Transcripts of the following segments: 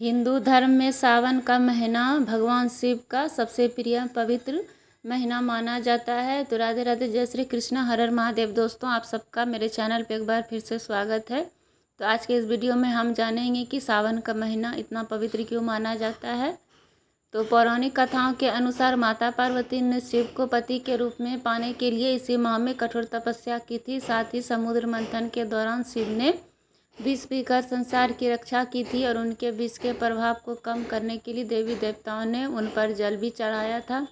हिंदू धर्म में सावन का महीना भगवान शिव का सबसे प्रिय पवित्र महीना माना जाता है। तो राधे राधे, जय श्री कृष्ण, हर हर महादेव। दोस्तों, आप सबका मेरे चैनल पे एक बार फिर से स्वागत है। तो आज के इस वीडियो में हम जानेंगे कि सावन का महीना इतना पवित्र क्यों माना जाता है। तो पौराणिक कथाओं के अनुसार माता पार्वती ने शिव को पति के रूप में पाने के लिए इसी माह में कठोर तपस्या की थी। साथ ही समुद्र मंथन के दौरान शिव ने विष पीकर संसार की रक्षा की थी और उनके विष के प्रभाव को कम करने के लिए देवी देवताओं ने उन पर जल भी चढ़ाया था।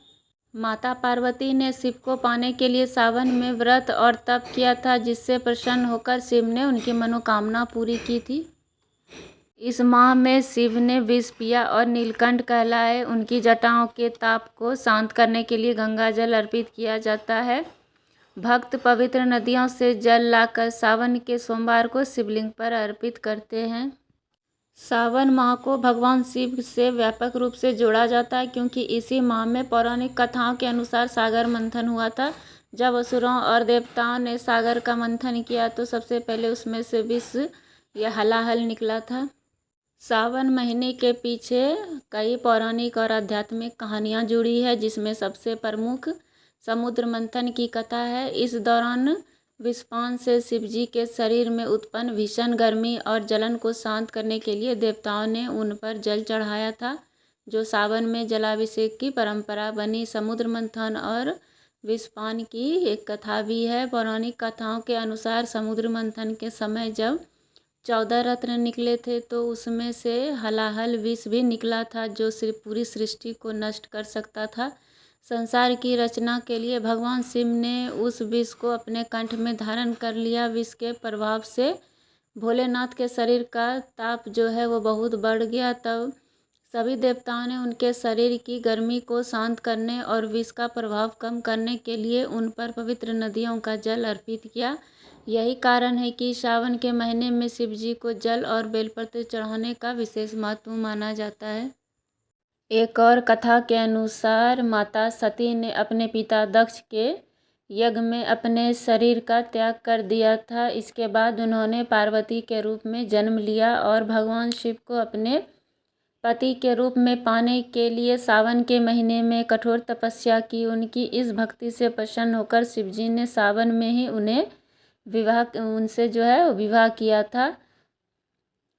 माता पार्वती ने शिव को पाने के लिए सावन में व्रत और तप किया था, जिससे प्रसन्न होकर शिव ने उनकी मनोकामना पूरी की थी। इस माह में शिव ने विष पिया और नीलकंठ कहलाए उनकी जटाओं के ताप को शांत करने के लिए गंगा जल अर्पित किया जाता है। भक्त पवित्र नदियों से जल लाकर सावन के सोमवार को शिवलिंग पर अर्पित करते हैं। सावन माह को भगवान शिव से व्यापक रूप से जोड़ा जाता है, क्योंकि इसी माह में पौराणिक कथाओं के अनुसार सागर मंथन हुआ था। जब असुरों और देवताओं ने सागर का मंथन किया तो सबसे पहले उसमें से विष या हलाहल निकला था। सावन महीने के पीछे कई पौराणिक और आध्यात्मिक कहानियाँ जुड़ी है, जिसमें सबसे प्रमुख समुद्र मंथन की कथा है। इस दौरान विषपान से शिवजी के शरीर में उत्पन्न भीषण गर्मी और जलन को शांत करने के लिए देवताओं ने उन पर जल चढ़ाया था, जो सावन में जलाभिषेक की परंपरा बनी। समुद्र मंथन और विषपान की एक कथा भी है। पौराणिक कथाओं के अनुसार समुद्र मंथन के समय जब 14 रत्न निकले थे तो उसमें से हलाहल विष भी निकला था, जो पूरी सृष्टि को नष्ट कर सकता था। संसार की रचना के लिए भगवान शिव ने उस विष को अपने कंठ में धारण कर लिया। विष के प्रभाव से भोलेनाथ के शरीर का ताप जो है वो बहुत बढ़ गया। तब सभी देवताओं ने उनके शरीर की गर्मी को शांत करने और विष का प्रभाव कम करने के लिए उन पर पवित्र नदियों का जल अर्पित किया। यही कारण है कि सावन के महीने में शिव जी को जल और बेलपत्र चढ़ाने का विशेष महत्व माना जाता है। एक और कथा के अनुसार माता सती ने अपने पिता दक्ष के यज्ञ में अपने शरीर का त्याग कर दिया था। इसके बाद उन्होंने पार्वती के रूप में जन्म लिया और भगवान शिव को अपने पति के रूप में पाने के लिए सावन के महीने में कठोर तपस्या की। उनकी इस भक्ति से प्रसन्न होकर शिवजी ने सावन में ही उनसे जो है विवाह किया था।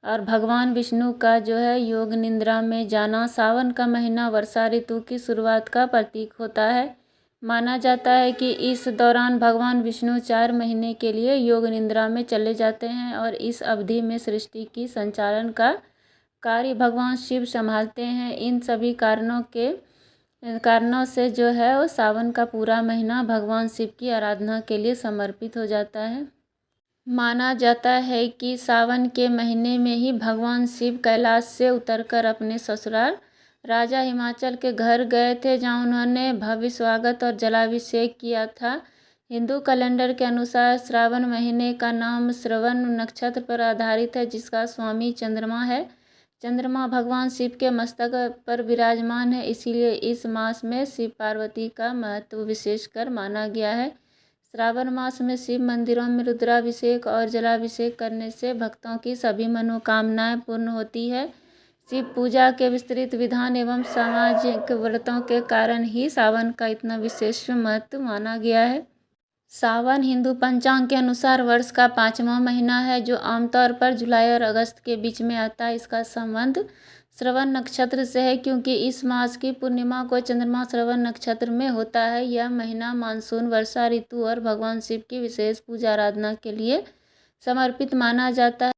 और भगवान विष्णु का जो है योग निद्रा में जाना। सावन का महीना वर्षा ऋतु की शुरुआत का प्रतीक होता है। माना जाता है कि इस दौरान भगवान विष्णु 4 महीने के लिए योग निद्रा में चले जाते हैं और इस अवधि में सृष्टि की संचालन का कार्य भगवान शिव संभालते हैं। इन सभी कारणों से जो है वो सावन का पूरा महीना भगवान शिव की आराधना के लिए समर्पित हो जाता है। माना जाता है कि सावन के महीने में ही भगवान शिव कैलाश से उतरकर अपने ससुराल राजा हिमाचल के घर गए थे, जहां उन्होंने भव्य स्वागत और जलाभिषेक किया था। हिंदू कैलेंडर के अनुसार श्रावण महीने का नाम श्रवण नक्षत्र पर आधारित है, जिसका स्वामी चंद्रमा है। चंद्रमा भगवान शिव के मस्तक पर विराजमान है, इसीलिए इस मास में शिव पार्वती का महत्व विशेषकर माना गया है। श्रावण मास में शिव मंदिरों में रुद्राभिषेक और जलाभिषेक करने से भक्तों की सभी मनोकामनाएं पूर्ण होती है। शिव पूजा के विस्तृत विधान एवं सामाजिक व्रतों के कारण ही सावन का इतना विशेष महत्व माना गया है। सावन हिंदू पंचांग के अनुसार वर्ष का 5वां महीना है, जो आमतौर पर जुलाई और अगस्त के बीच में आता है। इसका संबंध श्रवण नक्षत्र से है, क्योंकि इस मास की पूर्णिमा को चंद्रमा श्रवण नक्षत्र में होता है। यह महीना मानसून, वर्षा ऋतु और भगवान शिव की विशेष पूजा आराधना के लिए समर्पित माना जाता है।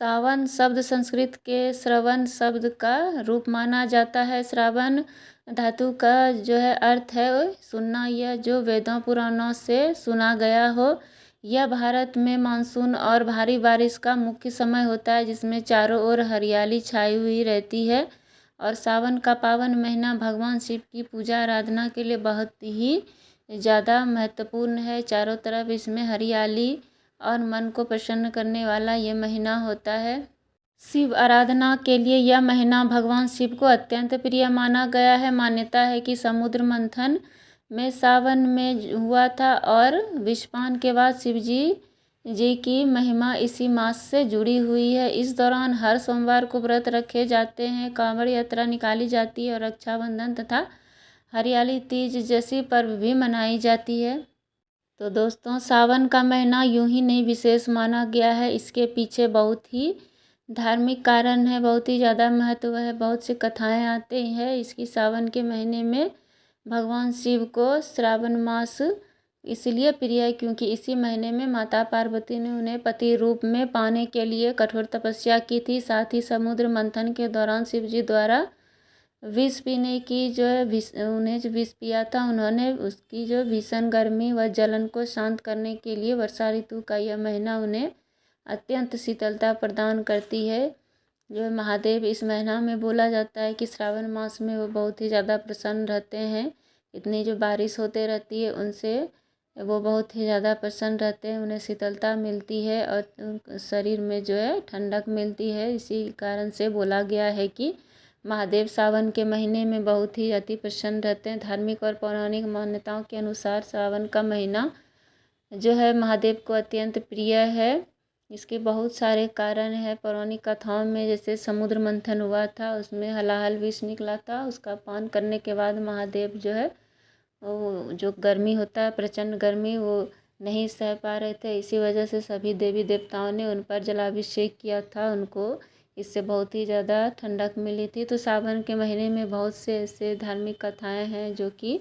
सावन शब्द संस्कृत के श्रवण शब्द का रूप माना जाता है। श्रावण धातु का जो है अर्थ है सुनना, यह जो वेदों पुराणों से सुना गया हो। यह भारत में मानसून और भारी बारिश का मुख्य समय होता है, जिसमें चारों ओर हरियाली छाई हुई रहती है। और सावन का पावन महीना भगवान शिव की पूजा आराधना के लिए बहुत ही ज़्यादा महत्वपूर्ण है। चारों तरफ इसमें हरियाली और मन को प्रसन्न करने वाला ये महीना होता है। शिव आराधना के लिए यह महीना भगवान शिव को अत्यंत प्रिय माना गया है। मान्यता है कि समुद्र मंथन में सावन में हुआ था और विषपान के बाद शिवजी जी की महिमा इसी मास से जुड़ी हुई है। इस दौरान हर सोमवार को व्रत रखे जाते हैं, कांवड़ यात्रा निकाली जाती है और रक्षाबंधन तथा हरियाली तीज जैसी पर्व भी मनाई जाती है। तो दोस्तों, सावन का महीना यूं ही नहीं विशेष माना गया है, इसके पीछे बहुत ही धार्मिक कारण है, बहुत ही ज़्यादा महत्व है। बहुत सी कथाएं आती हैं इसकी। सावन के महीने में भगवान शिव को श्रावण मास इसलिए प्रिय है क्योंकि इसी महीने में माता पार्वती ने उन्हें पति रूप में पाने के लिए कठोर तपस्या की थी। साथ ही समुद्र मंथन के दौरान शिव जी द्वारा विष पीने की जो है उन्हें जो विष पिया था, उन्होंने उसकी जो भीषण गर्मी व जलन को शांत करने के लिए वर्षा ऋतु का यह महीना उन्हें अत्यंत शीतलता प्रदान करती है। जो महादेव इस महीना में बोला जाता है कि श्रावण मास में वो बहुत ही ज़्यादा प्रसन्न रहते हैं। इतनी जो बारिश होते रहती है उनसे वो बहुत ही ज़्यादा प्रसन्न रहते हैं, उन्हें शीतलता मिलती है और शरीर में जो है ठंडक मिलती है। इसी कारण से बोला गया है कि महादेव सावन के महीने में बहुत ही अति प्रसन्न रहते हैं। धार्मिक और पौराणिक मान्यताओं के अनुसार सावन का महीना जो है महादेव को अत्यंत प्रिय है। इसके बहुत सारे कारण हैं पौराणिक कथाओं में। जैसे समुद्र मंथन हुआ था, उसमें हलाहल विष निकला था, उसका पान करने के बाद महादेव जो है वो जो गर्मी होता है, प्रचंड गर्मी, वो नहीं सह पा रहे थे। इसी वजह से सभी देवी देवताओं ने उन पर जलाभिषेक किया था, उनको इससे बहुत ही ज़्यादा ठंडक मिली थी। तो सावन के महीने में बहुत से ऐसे धार्मिक कथाएं हैं जो कि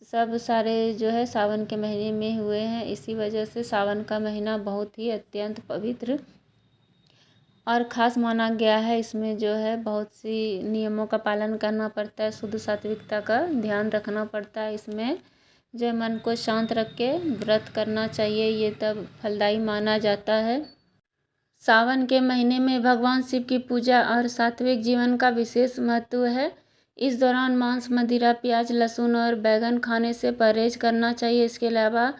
सब सारे जो है सावन के महीने में हुए हैं। इसी वजह से सावन का महीना बहुत ही अत्यंत पवित्र और ख़ास माना गया है। इसमें जो है बहुत सी नियमों का पालन करना पड़ता है, शुद्ध सात्विकता का ध्यान रखना पड़ता है। इसमें जो मन को शांत रख के व्रत करना चाहिए, ये तब फलदायी माना जाता है। सावन के महीने में भगवान शिव की पूजा और सात्विक जीवन का विशेष महत्व है। इस दौरान मांस, मदिरा, प्याज, लहसुन और बैगन खाने से परहेज करना चाहिए। इसके अलावा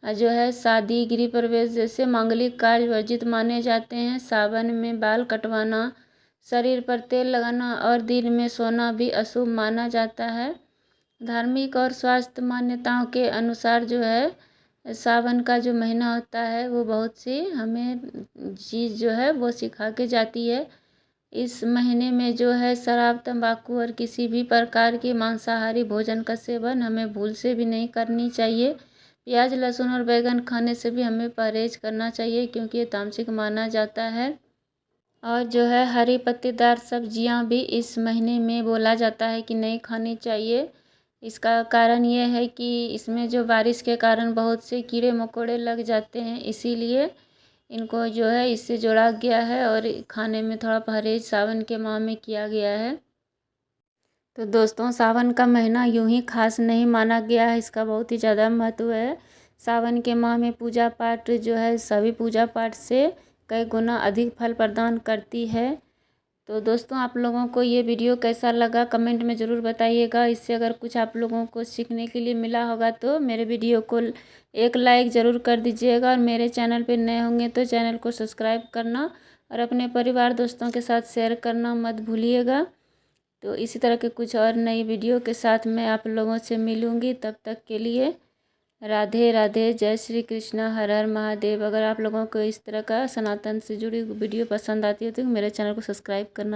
जो है शादी, गृह प्रवेश जैसे मांगलिक कार्य वर्जित माने जाते हैं। सावन में बाल कटवाना, शरीर पर तेल लगाना और दिन में सोना भी अशुभ माना जाता है। धार्मिक और स्वास्थ्य मान्यताओं के अनुसार जो है सावन का जो महीना होता है वो बहुत सी हमें चीज़ जो है वो सिखा के जाती है। इस महीने में जो है शराब, तंबाकू और किसी भी प्रकार के मांसाहारी भोजन का सेवन हमें भूल से भी नहीं करनी चाहिए। प्याज, लहसुन और बैगन खाने से भी हमें परहेज करना चाहिए क्योंकि ये तामसिक माना जाता है। और जो है हरी पत्तेदार सब्जियां भी इस महीने में बोला जाता है कि नहीं खानी चाहिए। इसका कारण ये है कि इसमें जो बारिश के कारण बहुत से कीड़े मकोड़े लग जाते हैं, इसीलिए इनको जो है इससे जोड़ा गया है और खाने में थोड़ा परहेज सावन के माह में किया गया है। तो दोस्तों, सावन का महीना यूं ही खास नहीं माना गया है, इसका बहुत ही ज़्यादा महत्व है। सावन के माह में पूजा पाठ जो है सभी पूजा पाठ से कई गुना अधिक फल प्रदान करती है। तो दोस्तों, आप लोगों को ये वीडियो कैसा लगा कमेंट में ज़रूर बताइएगा। इससे अगर कुछ आप लोगों को सीखने के लिए मिला होगा तो मेरे वीडियो को एक लाइक ज़रूर कर दीजिएगा और मेरे चैनल पे नए होंगे तो चैनल को सब्सक्राइब करना और अपने परिवार दोस्तों के साथ शेयर करना मत भूलिएगा। तो इसी तरह के कुछ और नई वीडियो के साथ मैं आप लोगों से मिलूँगी। तब तक के लिए राधे राधे, जय श्री कृष्णा, हर हर महादेव। अगर आप लोगों को इस तरह का सनातन से जुड़ी वीडियो पसंद आती है तो मेरे चैनल को सब्सक्राइब करना।